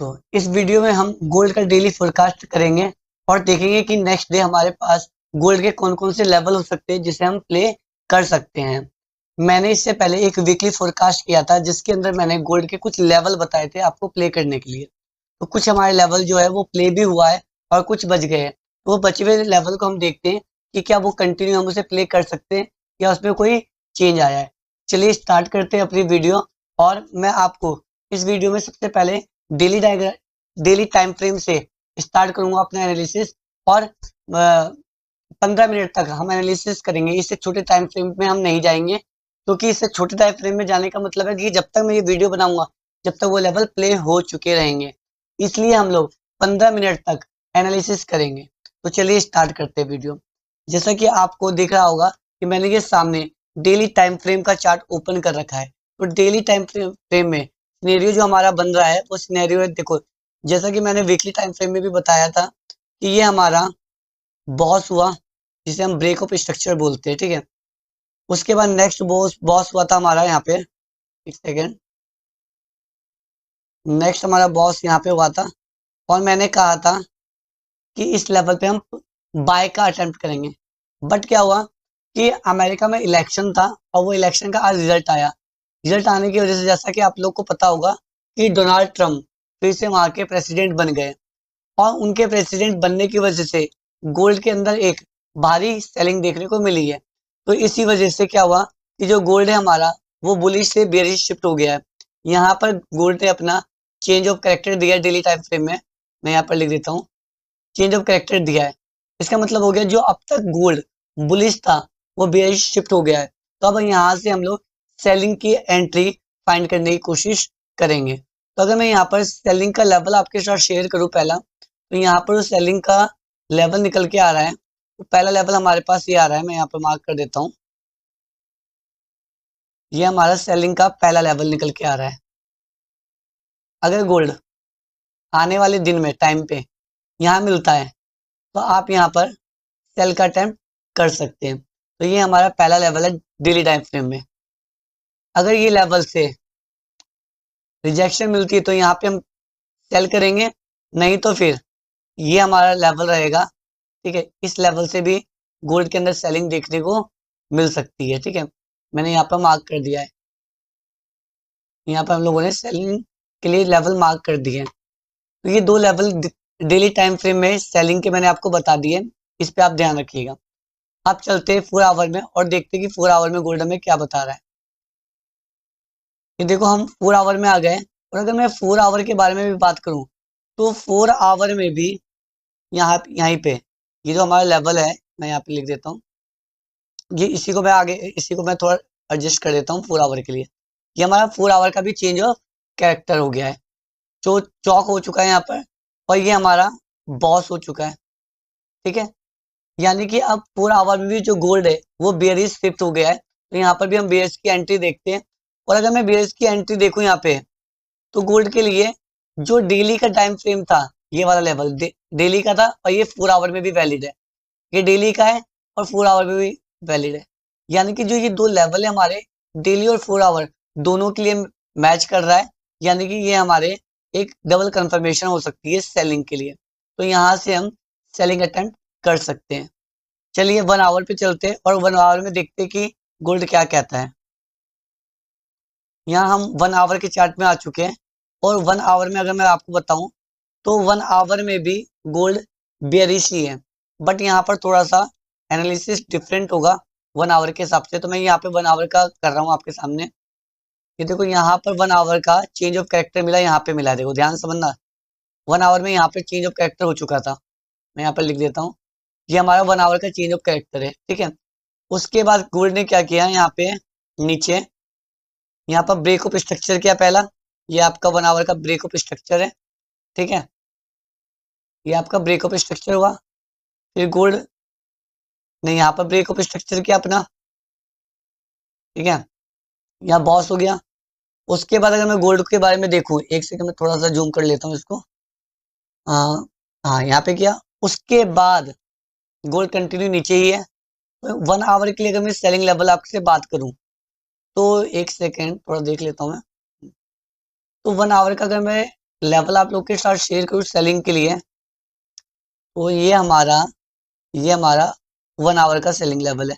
दोस्तों, इस वीडियो में हम गोल्ड का डेली फोरकास्ट करेंगे और देखेंगे कि नेक्स्ट डे हमारे पास गोल्ड के कौन कौन से लेवल हो सकते हैं जिसे हम प्ले कर सकते हैं। मैंने इससे पहले एक वीकली फोरकास्ट किया था जिसके अंदर मैंने गोल्ड के कुछ लेवल बताए थे आपको प्ले करने के लिए। तो कुछ हमारे लेवल जो है वो प्ले भी हुआ है और कुछ बच गए हैं। तो वो बचे हुए लेवल को हम देखते हैं कि क्या वो कंटिन्यू हम उसे प्ले कर सकते हैं या उसमें कोई चेंज आया है। चलिए स्टार्ट करते हैं अपनी वीडियो। और मैं आपको इस वीडियो में सबसे पहले डेली टाइम फ्रेम से स्टार्ट करूंगा अपना एनालिसिस। और 15 मिनट तक हम एनालिसिस करेंगे। इससे छोटे टाइम फ्रेम में हम नहीं जाएंगे, क्योंकि इससे छोटे टाइम फ्रेम में जाने का मतलब है कि जब तक मैं ये वीडियो बनाऊंगा जब तक वो लेवल प्ले हो चुके रहेंगे। इसलिए हम लोग 15 मिनट तक एनालिसिस करेंगे। तो चलिए स्टार्ट करते हैं वीडियो। जैसा कि आपको दिख रहा होगा कि मैंने ये सामने डेली टाइम फ्रेम का चार्ट ओपन कर रखा है। तो डेली टाइम फ्रेम में सिनेरियो जो हमारा बन रहा है वो सिनेरियो है, देखो जैसा कि मैंने वीकली टाइम फ्रेम में भी बताया था कि ये हमारा बॉस हुआ जिसे हम ब्रेक ऑफ स्ट्रक्चर बोलते हैं, ठीक है। उसके बाद नेक्स्ट बॉस बॉस हुआ था हमारा यहाँ पे, एक सेकेंड, नेक्स्ट हमारा बॉस यहाँ पे हुआ था। और मैंने कहा था कि इस लेवल पे हम बाय का अटेम्प्ट करेंगे। बट क्या हुआ कि अमेरिका में इलेक्शन था और वो इलेक्शन का आज रिजल्ट आया। रिजल्ट आने की वजह से जैसा कि आप लोग को पता होगा कि डोनाल्ड ट्रम्प फिर से वहां के प्रेसिडेंट बन गए। और उनके प्रेसिडेंट बनने की वजह से गोल्ड के अंदर एक भारी सेलिंग देखने को मिली है। तो इसी वजह से क्या हुआ कि जो गोल्ड है हमारा वो बुलिश से बेरिश शिफ्ट हो गया है। यहाँ पर गोल्ड ने अपना चेंज ऑफ कैरेक्टर दिया है डेली टाइम फ्रेम में। मैं यहाँ पर लिख देता हूँ, चेंज ऑफ कैरेक्टर दिया है। इसका मतलब हो गया जो अब तक गोल्ड बुलिश था वो बेरिश शिफ्ट हो गया है। तो अब यहाँ से हम लोग सेलिंग की एंट्री फाइंड करने की कोशिश करेंगे। तो अगर मैं यहाँ पर सेलिंग का लेवल आपके साथ शेयर करूँ पहला, तो यहाँ पर सेलिंग का लेवल निकल के आ रहा है। तो पहला लेवल हमारे पास ये आ रहा है, मैं यहाँ पर मार्क कर देता हूँ। ये हमारा सेलिंग का पहला लेवल निकल के आ रहा है। अगर गोल्ड आने वाले दिन में टाइम पे यहाँ मिलता है तो आप यहाँ पर सेल का अटेम्प्ट कर सकते हैं। तो ये हमारा पहला लेवल है डेली टाइम फ्रेम में। अगर ये लेवल से रिजेक्शन मिलती है तो यहाँ पे हम सेल करेंगे, नहीं तो फिर ये हमारा लेवल रहेगा, ठीक है। इस लेवल से भी गोल्ड के अंदर सेलिंग देखने को मिल सकती है, ठीक है। मैंने यहाँ पर मार्क कर दिया है। यहाँ पर हम लोगों ने सेलिंग के लिए लेवल मार्क कर दिए। तो ये दो लेवल डेली टाइम फ्रेम में सेलिंग के मैंने आपको बता दिए, इस पे आप ध्यान रखिएगा। आप चलते हैं 4 आवर में और देखते हैं कि 4 आवर में गोल्ड में क्या बता रहा है। ये देखो हम 4 आवर में आ गए। और अगर मैं 4 आवर के बारे में भी बात करूं तो 4 आवर में भी यहीं पे ये जो हमारा लेवल है, मैं यहाँ पे लिख देता हूँ। ये इसी को मैं थोड़ा एडजस्ट कर देता हूँ 4 आवर के लिए। ये हमारा 4 आवर का भी चेंज ऑफ कैरेक्टर हो गया है, जो चौक हो चुका है यहाँ पर। और ये हमारा बॉस हो चुका है, ठीक है। यानी कि अब 4 आवर में भी जो गोल्ड है वो बेयरिश शिफ्ट हो गया है। तो यहाँ पर भी हम बेयरिश की एंट्री देखते हैं। और अगर मैं बेयरिश की एंट्री देखूं यहाँ पे, तो गोल्ड के लिए जो डेली का टाइम फ्रेम था, ये वाला लेवल डेली का था और ये 4 आवर में भी वैलिड है। ये डेली का है और 4 आवर में भी वैलिड है। यानी कि जो ये दो लेवल है हमारे, डेली और 4 आवर दोनों के लिए मैच कर रहा है। यानी कि ये हमारे एक डबल कंफर्मेशन हो सकती है सेलिंग के लिए। तो यहाँ से हम सेलिंग अटेम्प्ट कर सकते हैं। चलिए 1 आवर पे चलते हैं और 1 आवर में देखते हैं कि गोल्ड क्या कहता है। यहाँ हम 1 आवर के चार्ट में आ चुके हैं। और 1 आवर में अगर मैं आपको बताऊं तो 1 आवर में भी गोल्ड बेयरिश ही है। बट यहाँ पर थोड़ा सा एनालिसिस डिफरेंट होगा 1 आवर के हिसाब से। तो मैं यहाँ पे 1 आवर का कर रहा हूँ आपके सामने। ये देखो यहाँ पर 1 आवर का चेंज ऑफ कैरेक्टर मिला, यहाँ पे मिला, देखो ध्यान से समझना। 1 आवर में यहाँ पे चेंज ऑफ कैरेक्टर हो चुका था। मैं यहाँ पर लिख देता हूँ, ये हमारा 1 आवर का चेंज ऑफ कैरेक्टर है, ठीक है। उसके बाद गोल्ड ने क्या किया यहाँ पे नीचे, यहाँ पर ब्रेक ऑफ स्ट्रक्चर किया पहला। ये आपका 1 आवर का ब्रेक ऑफ स्ट्रक्चर है, ठीक है। ये आपका ब्रेक ऑफ स्ट्रक्चर हुआ। फिर गोल्ड ने यहाँ पर ब्रेक ऑफ स्ट्रक्चर किया अपना, ठीक है। यहाँ बॉस हो गया। उसके बाद अगर मैं गोल्ड के बारे में देखूं, एक सेकंड में थोड़ा सा जूम कर लेता हूँ इसको। हाँ, हाँ यहाँ पे किया। उसके बाद गोल्ड कंटिन्यू नीचे ही है। 1 आवर के लिए अगर मैं सेलिंग लेवल आपसे बात करूं तो एक सेकेंड थोड़ा देख लेता हूँ मैं। तो 1 आवर का अगर मैं लेवल आप लोग के साथ शेयर करूँ सेलिंग के लिए, तो ये हमारा 1 आवर का सेलिंग लेवल है।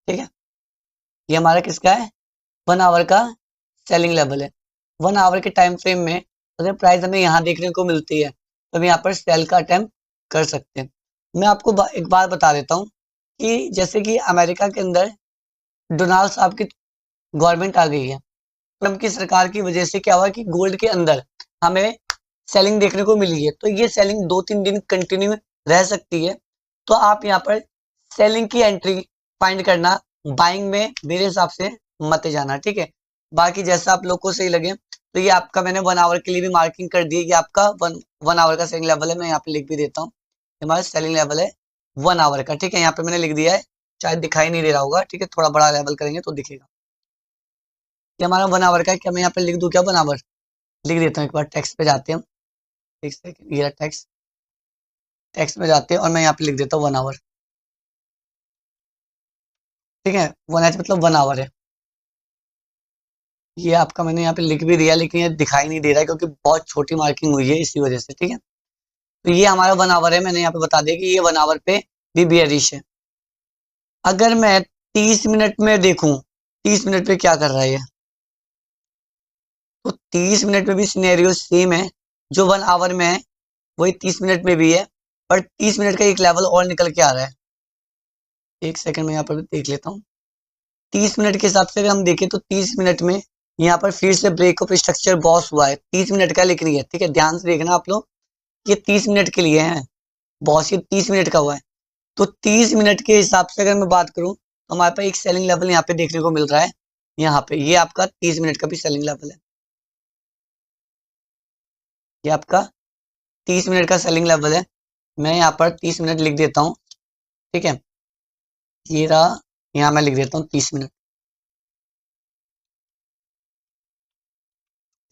ठीक है, ये हमारा किसका है, 1 आवर का सेलिंग लेवल है। 1 आवर के टाइम फ्रेम में अगर प्राइस हमें यहाँ देखने को मिलती है तो हम यहाँ पर सेल का अटेम्प्ट कर सकते हैं। मैं आपको एक बात बता देता हूँ कि जैसे कि अमेरिका के अंदर डोनाल्ड साहब की गवर्नमेंट आ गई है, ट्रम्प की सरकार की वजह से क्या हुआ कि गोल्ड के अंदर हमें सेलिंग देखने को मिली है, तो ये सेलिंग 2-3 दिन कंटिन्यू रह सकती है। तो आप यहाँ पर सेलिंग की एंट्री फाइंड करना, बाइंग में मेरे हिसाब से मत जाना। ठीक है, बाकी जैसा आप लोग को सही लगे। तो ये आपका मैंने 1 आवर के लिए भी मार्किंग कर दी है कि आपका वन आवर का सेलिंग लेवल है। मैं यहाँ पे लिख भी देता हूँ, हमारा सेलिंग लेवल है 1 आवर का। ठीक है, यहाँ पे मैंने लिख दिया है, शायद दिखाई नहीं दे रहा होगा। ठीक है, थोड़ा बड़ा लेवल करेंगे तो दिखेगा। ये हमारा 1 आवर का है, क्या मैं यहाँ पे लिख दूँ क्या 1 आवर, लिख देता हूँ। एक बार टेक्स्ट पे जाते हैं हम, एक सेकंड, ये टेक्स्ट, टेक्स्ट में जाते हैं और मैं यहाँ पे लिख देता हूँ 1 आवर। ठीक है, 1 H मतलब 1 आवर है। ये आपका मैंने यहाँ पे लिख भी दिया, लेकिन ये दिखाई नहीं दे रहा है क्योंकि बहुत छोटी मार्किंग हुई है इसी वजह से। ठीक है, तो ये हमारा 1 आवर है। मैंने यहाँ पे बता दिया कि ये 1 आवर पे भी बेयरिश है। अगर मैं 30 मिनट में देखूं, 30 मिनट पे क्या कर रहा है ये, तो 30 मिनट में भी सिनेरियो सेम है। जो 1 आवर में है वही 30 मिनट में भी है, पर 30 मिनट का एक लेवल और निकल के आ रहा है। एक सेकंड में यहाँ पर देख लेता हूँ। 30 मिनट के हिसाब से अगर हम देखें तो 30 मिनट में यहाँ पर फिर से ब्रेकअप स्ट्रक्चर बॉस हुआ है। 30 मिनट का लिख रही है। ठीक है, ध्यान से देखना आप लोग, ये 30 मिनट के लिए है बॉस, ये 30 मिनट का हुआ है। तो 30 मिनट के हिसाब से अगर मैं बात करूं तो हमारे पास एक सेलिंग लेवल यहाँ पे देखने को मिल रहा है। यहाँ पे ये आपका 30 मिनट का भी सेलिंग लेवल है। ये आपका 30 मिनट का सेलिंग लेवल है। मैं यहाँ पर 30 मिनट लिख देता हूँ। ठीक है, ये रहा, यहाँ मैं लिख देता हूँ 30 मिनट।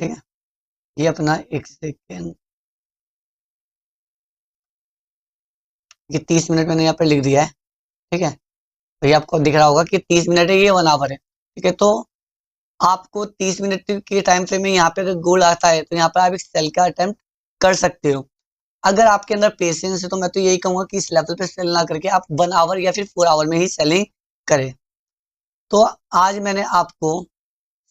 ठीक है, ये अपना एक सेकेंड, ये 30 मिनट मैंने यहाँ पर लिख दिया है। ठीक है, तो ये आपको दिख रहा होगा कि 30 मिनट है, ये 1 आवर है। ठीक है, तो आपको 30 मिनट के टाइम फ्रेम में यहाँ पे अगर गोल आता है तो यहाँ पर आप एक सेल का अटेम्प्ट कर सकते हो। अगर आपके अंदर पेशेंस है तो मैं तो यही कहूंगा कि इस लेवल पे सेल ना करके आप 1 आवर या फिर 4 आवर में ही सेलिंग करें। तो आज मैंने आपको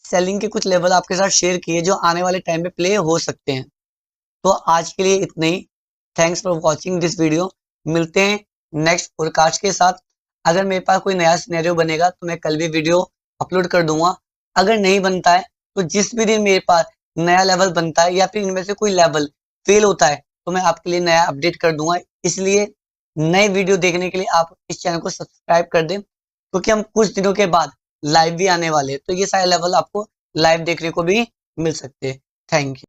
सेलिंग के कुछ लेवल आपके साथ शेयर किए जो आने वाले टाइम में प्ले हो सकते हैं। तो आज के लिए इतना ही। Thanks for watching this video. मिलते हैं नेक्स्ट पॉडकास्ट के साथ। अगर मेरे पास कोई नया सिनेरियो बनेगा तो मैं कल भी वीडियो अपलोड कर दूंगा। अगर नहीं बनता है तो जिस भी दिन मेरे पास नया लेवल बनता है या फिर इनमें से कोई लेवल फेल होता है तो मैं आपके लिए नया अपडेट कर दूंगा। इसलिए नए वीडियो देखने के लिए आप इस चैनल को सब्सक्राइब कर दें, क्योंकि हम कुछ दिनों के बाद लाइव भी आने वाले हैं, तो ये सारे लेवल आपको लाइव देखने को भी मिल सकते हैं। Thank you.